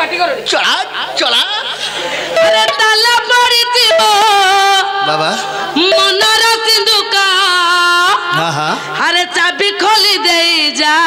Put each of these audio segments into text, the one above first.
Party करो चला चला अरे ताला पड़िथिबो बाबा मनर सिंधुका हां हां अरे चाबी खोली दे जा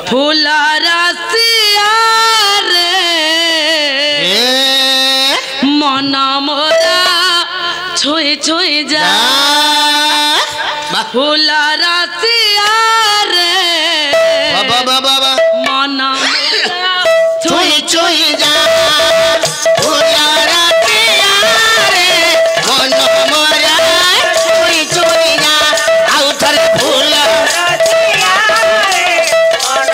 फूल रसिया रे मन मोरा छुई छुई जा फूल रसिया रे बाबा बाबा मन मोरा छुई छुई जा फूल रसिया रे मन मोरा छुई छुई जा आउ थरे फूल रसिया रे मन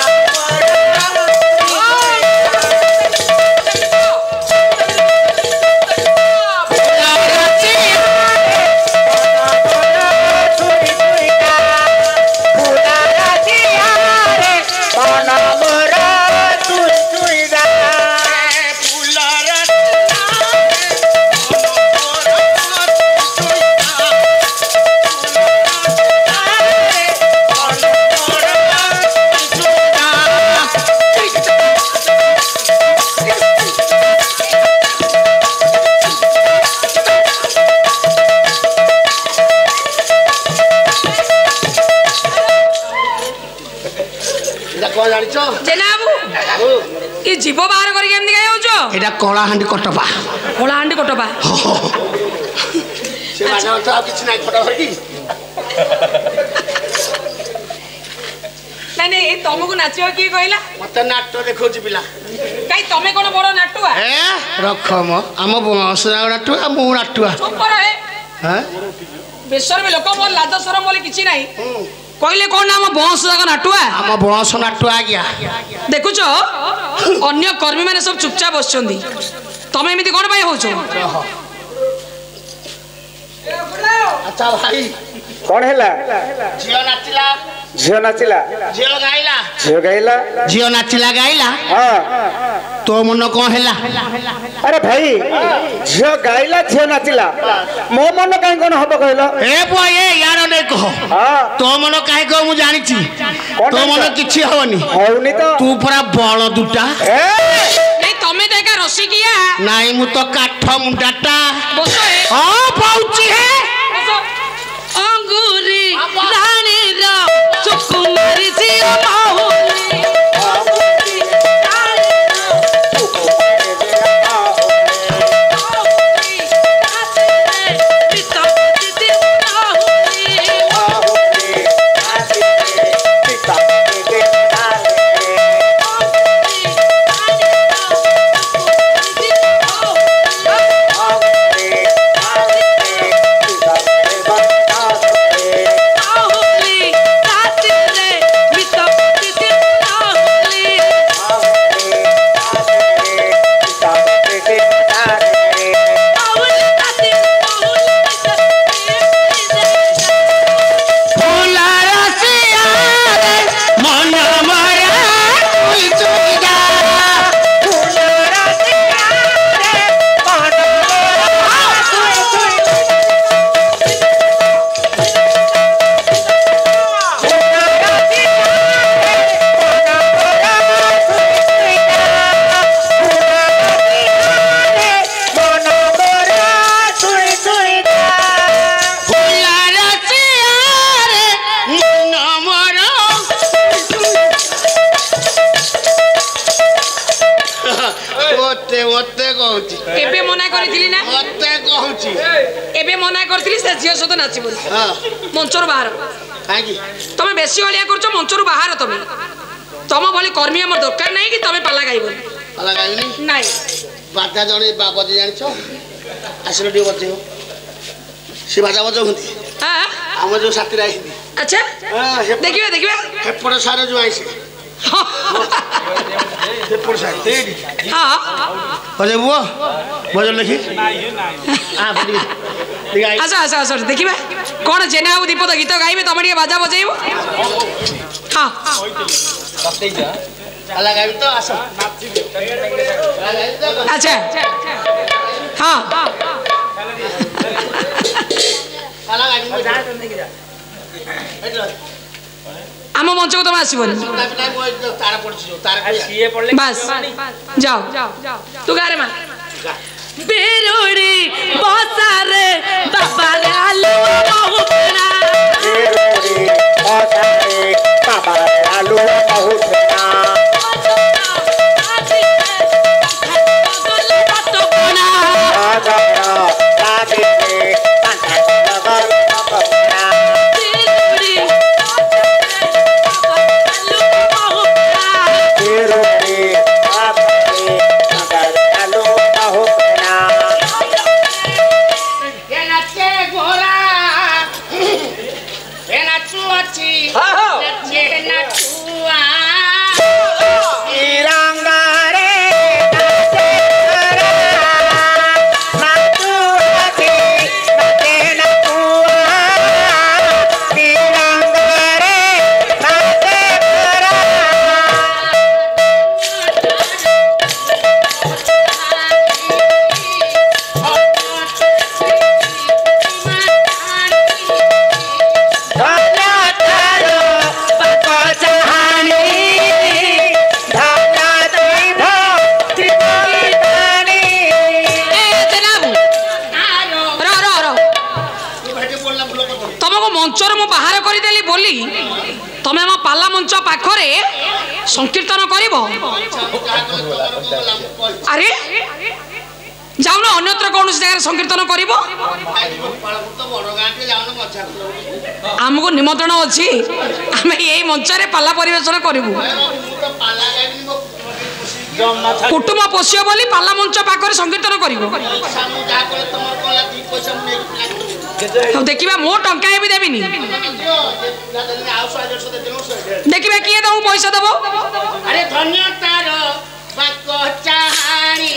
जीव बाहर करके एमनी गाय होचो एटा कोला हांडी कटपा कोला हांडी कटपा से बाजा तो आ किछ नाही फटा फटी नहीं नहीं तुमको नाचियो की कहला मते नाट्य देखौची पिला काई तमे कोन बड़ नाटुआ ए रखम हम बसरा नाटुआ मु नाटुआ चुप रह हैं बेसर में लोक मोर लाज शरम बोले किछि नाही कहले कोन नाम बंश जाक नाटुआ हम बंश नाटुआ गया देखुछो अन्य कर्मी माने सब चुपचाप बसचंदी तमे एमिति कोन पाई होछो अच्छा भाई कौन है झियो नाचिला झियो नाचिला झियो गाइला झियो गाइला झियो नाचिला गाइला हाँ तो मन कौन हैला अरे भाई झियो गाइला झियो नाचिला मो मन कहीं कौन हब कहलो ए बॉय ए यार ने कहो हाँ तो मन काहे को मु जानि छी तो मन किछि होनी होनी तो तू पूरा बळ दुटा नहीं तमे तो एका रसी किया नाही मु तो काठ मुंडाटा बसो ए हां पाउची है बसो अंगूरी रानी रा सुकुमारी सी बाहुली अंगूरी रानी रा सुकुमारी सी बाहुली आते रे पिता दी बाहुली बाहुली आते रे पिता दी बाहुली एबे मना करथिली ना मते कहूची एबे मना करथिली से झियो सतो नाची बोली हां मंचर बाहर काहे की तमे बेसी ओलिया करछो मंचर बाहर तमे तम बोली कर्मी हमर दरकार नहीं कि तमे पाला गाइबो पाला गाइनी नहीं बाजा जणे बाबा जानिछो आसिलो डी बजेयो से बाजा बजो हुंदी हां हम जो साथी राई हिंदी अच्छा हां देखिबे देखिबे हेपड़ सारे जो आइसे हेपड़ सारे हां बजे बुआ बजो लिखी हां बड़ी अच्छा अच्छा अच्छा देखिबे कोन जेना आउ दीपद गीत गाइबे तमे के बाजा बजेइबो हां पाला गाइब तो आसो अच्छा हां पाला गाइब आम मंच को तुम आसबन तार पड़छ तार बस जाओ तू गारे मां बिरुड़ी बसारे बाबा रे आलू बहुना बिरुड़ी बसारे बाबा रे आलू बहुना संकीर्तन करिब अरे जाऊन अन्यत्र कौन जगह संकीर्तन करिब आमको निमंत्रण अच्छी आम यही मंच पाला परिवेशन करूँ कुटुंब पोषियो बोली पाला मंच पाखर संकीर्तन करिब देखिबा मो टंका भी देबिनी देखिबा किए दऊ पैसा देबो अरे धन्य तार बाक चाहानी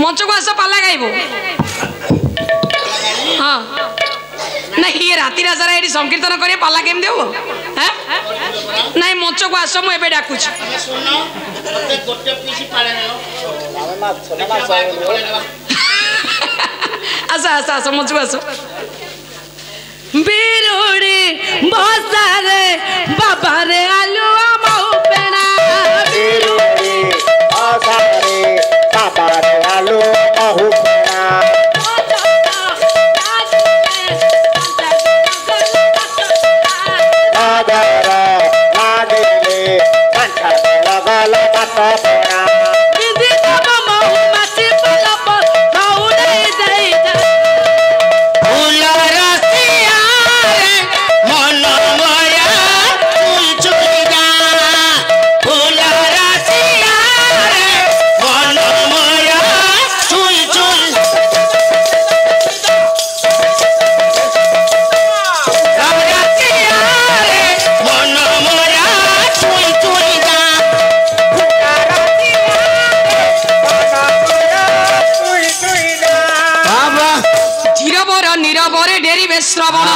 मंच को आस पाला गाइब हाँ नहीं ये राति राजारा ये संकीर्तन कर पाला केम देव नहीं मंच को आस मुझे डाकुच आस आस आस मंच को आस बिरुड़ी बसारे बाबा रे आलू महू पेना बिरुड़ी बसारे बाबा रे आलू महू पेना नागरा नागिले कंठा लगल बात पेना बिंदी तब महू माची पलप महू नहीं जाई फूलर ଚିରବର ନିରବରେ ଡେରିବେ ଶ୍ରବଣ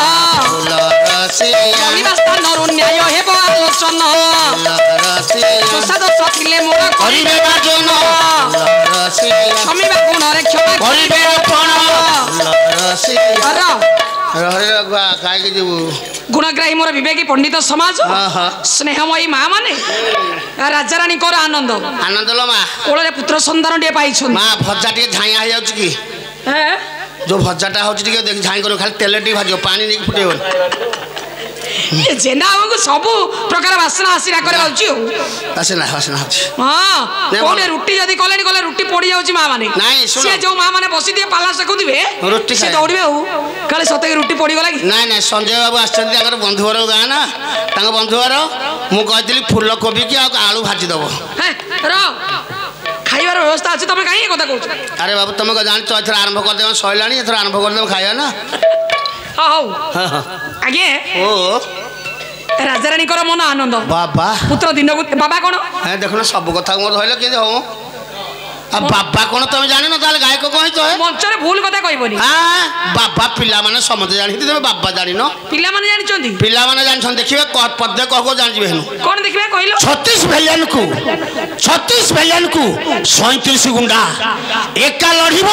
କହିବା ସ୍ଥାନରୁ ନ୍ୟାୟ ହେବ ଆଲୋଚନ ଦୋଷ ଥିଲେ ମୋର କରିବେ କ୍ଷମିବା ଗୁଣରେ କ୍ଷମା କରିବେ ଗୁଣଗ୍ରାହୀ ମୋର ବିବେକୀ ପଣ୍ଡିତ ସମାଜ ସ୍ନେହମୟୀ ମା ମାନେ ରାଜାରାଣୀଙ୍କର ଆନନ୍ଦ କୋଳରେ ପୁତ୍ର ସନ୍ତାନ ଟିକେ ପାଇଛନ୍ତି ମା ଭଜା ଟିକେ ଝାଇଆ ହେଇଯାଉଛି କି ଯୋଉ ଭଜାଟା ହଉଛି ଟିକେ ଦେଖି ଝାଇଁ କରିବ ଖାଲି ତେଲ ଟିକେ ଭାଜିବ ପାଣି ନେଇକି ଫୁଟେଇବନି ଜେନା ଆମକୁ ସବୁ ପ୍ରକାର ବାସନା ଆସିରା କରି ଯାଉଛି ବାସନା ବାସନା ହଉଛି ହଁ କୋଉଠି ରୁଟି ଯଦି କଲେଣି କଲେ ରୁଟି ପୋଡ଼ି ଯାଉଛି ମା ମାନେ ନାଇଁ ସେ ଯୋଉ ମା ମାନେ ବସିଥିବେ ପାଲା ସେକୁଥିବେ ରୁଟି ସେ ଦୌଡ଼ିବେ ଆଉ କାଳେ ସତେକି ରୁଟି ପୋଡ଼ିଗଲା କି ନାଇଁ ନାଇଁ ସଞ୍ଜୟ ବାବୁ ଆସିଛନ୍ତି ତାଙ୍କର ବନ୍ଧୁଘର ଗାଁ ନା ତାଙ୍କ ବନ୍ଧୁଘର ମୁଁ କହିଥିଲି ଫୁଲକୋବି କି ଆଉ ଆଳୁ ଭାଜିଦବ ଖାଇବାର ବ୍ୟବସ୍ଥା ଅଛି ତମେ କାହିଁ କଥା କହୁଛ ଆରେ ବାବୁ ତମେ ଜାଣିଛ ଏଥର ଆରମ୍ଭ କରିଦେବ ସରିଲାଣି ଏଥର ଆରମ୍ଭ କରିଦେବ ଖାଇବା ନା ହଉ ଆଜ୍ଞା ଓ ରାଜାରାଣୀଙ୍କର ମନ ଆନନ୍ଦ ବାବା ପୁତ୍ର ଦିନକୁ ବାବା କଣ ଦେଖୁନ ସବୁ କଥା ମୋର ଧରିଲ କେମିତି ହବ ବାବା କଣ ତମେ ଜାଣିନ ତାହେଲେ ଗାୟକ କଣ ହେଇଛ ମଞ୍ଚରେ ଭୁଲ କଥା କହିବନି ବାବା ପିଲାମାନେ ସମସ୍ତେ ଜାଣିଛନ୍ତି ତମେ ବାବା ଜାଣିନ ପିଲାମାନେ ଜାଣିଛନ୍ତି ପିଲାମାନେ ଜାଣିଛନ୍ତି ଦେଖିବେ ପଦେ କହ ଜାଣିଯିବେ କଣ ଦେଖିବେ କହିଲ 36 ଭାଇୟାନକୁ 37 ଗୁଣ୍ଡା ଏକା ଲଢିବ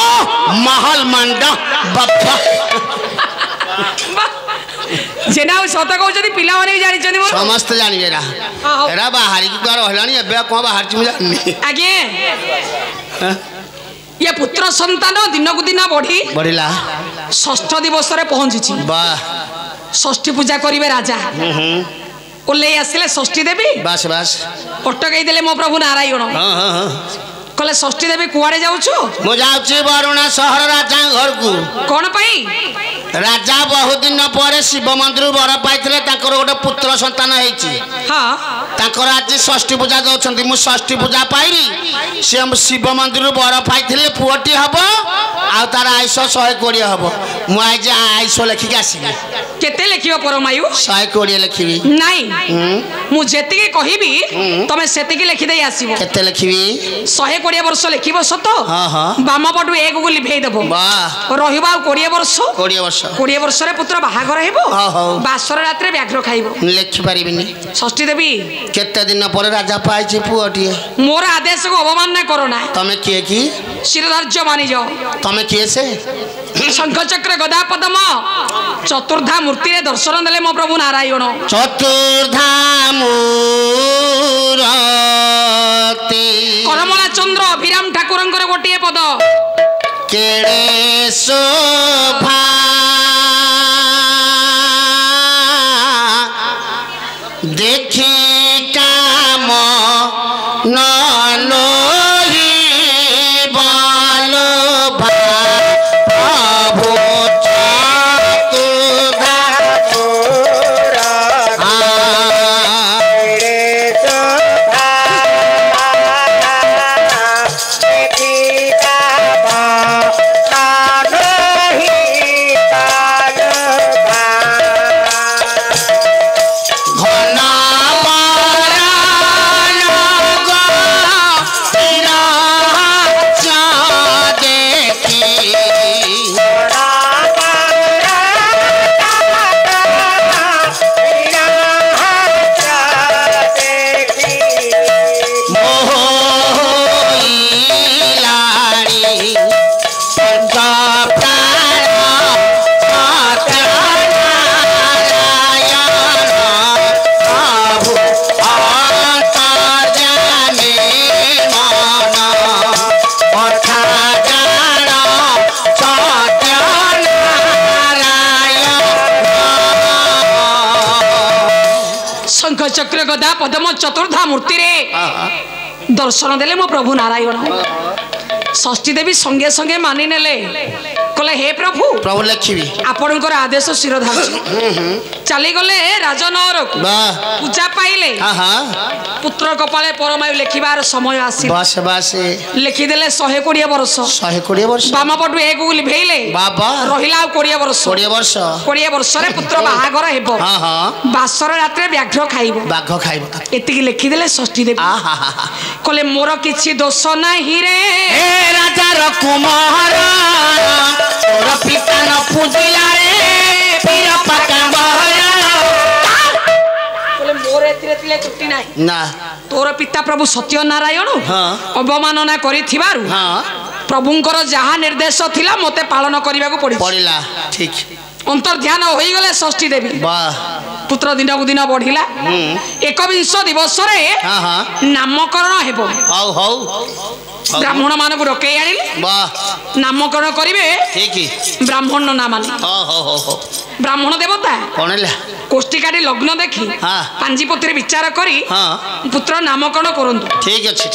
ମହଲ ମାଣ୍ଡ ବାବା ଜେନା ସତ କହୁଛନ୍ତି ପିଲାମାନେ ବି ଜାଣିଛନ୍ତି ସମସ୍ତେ ଜାଣିବେ ଏରା ବାହାରିକି କୁଆ ରହିଲାଣି ଏବେ କଣ ବାହାରିଛି ମୁଁ ଜାଣିନି ଆଜ୍ଞା ये पुत्र संतान दिनकू दिन बढ़िला षष्ठ दिवस पहुंची षष्ठी पूजा करेंगे राजा ओल्लै आसिले षष्ठी देवी बास बास अटकई देले मो प्रभु नारायण कहले षष्ठी देवी कुआड़े जाऊछु मु जाउची बरुणा शहर राजा घर को कोन पई राजा बहुत दिन पर शिव मंदिर वर पाइथिले ताकर गोटे पुत्र संतान हेछि हां ताकर आज षष्ठी पूजा दउछंती मु षष्ठी पूजा पाइली से शिव मंदिर वर पाइथिले पुअटी हबो आ तार आयुष 120 हबो मु आज आयुष लिखिक आसीबी केते लिखियो परमायु 120 लिखिबी नाही मु जेतिके कहिबी तमे सेतिके लिखि देई आसीबो केते लिखिबी 120 वर्ष लिखिबो सत हां हां बाम पटु एक गो लिभेई देबो वाह रहिबा 20 वर्ष 20 वर्ष रे पुत्र बाहागर हेबो बासर रात्रे व्याघ्र खाइबो लिखि परिबिनी षष्ठी देवी केते दिन पर राजा पाइछि पुअटी मोर आदेश को अवमानना करो ना तमे के की शिरधार्य मानि जाओ तमे के से शंख चक्र गदा पद्म चतुर्धा मूर्ति रे दर्शन देले मो प्रभु नारायण चतुर्धा मूर्ति कलमला चंद्र अभिराम ठाकुरंकर गोटिए पद केड़े शोभा देखी काम न लोही बालो भा प्रभु चतुर्धा चक्र गदा पद्म चतुर्धा मूर्ति रे दर्शन देले मो प्रभु नारायण षष्ठी देवी संगे संगे मानि नेले कहले हे प्रभु प्रभु लक्ष्मी आपणकर आदेश शिरधार्य चली गले राजनगर पूजा पाइले पुत्र कपाले परमायु लिखिबार समय आसी बस बस लिखिदेले 120 वर्ष 120 वर्ष बाम पटु एक गुली भेइले बाबा रहिला 20 वर्ष रे पुत्र बाहागर हेबो बासर रात्रे व्याघ्र खाइबो बाघ खाइबो एतिकी लिखिदेले षष्ठी देवी कहले मोर किछि दोष नाही रे हे राजा र कुमार तोर पिता न ନା ତୋର ପିତା ପ୍ରଭୁ ସତ୍ୟନାରାୟଣ ହଁ। ଅବମାନନା କରିଥିବାରୁ ହଁ ପ୍ରଭୁଙ୍କର ଯାହା ନିର୍ଦ୍ଦେଶ ଥିଲା ମୋତେ ପାଳନ କରିବାକୁ ପଡ଼ିଛି। ପଡ଼ିଲା ଠିକ ଅନ୍ତର୍ଧ୍ୟାନ ହୋଇଗଲେ ଷଷ୍ଠୀ ଦେବୀ ବାহ ପୁତ୍ର ଦିନକୁ ଦିନ ବଢିଲା। 21 ଦିବସରେ ହଁ ହଁ ନାମକରଣ ହେବ। ହଉ ହଉ ବ୍ରାହ୍ମଣ ମାନଙ୍କୁ ଡକେଇ ଆଣିଲେ ବାହ ନାମକରଣ କରିବେ ଠିକ ବ୍ରାହ୍ମଣ ନାମ ହଉ ହଉ ହଉ ହଉ ବ୍ରାହ୍ମଣ ଦେବତା କଣ ହେଲା କୋଷ୍ଠୀ କାଟି ଲଗ୍ନ ଦେଖି ହଁ। ପାଞ୍ଜିପତିରେ ବିଚାର କରି ହଁ ପୁତ୍ର ନାମକରଣ କରନ୍ତୁ। ଠିକ ଅଛି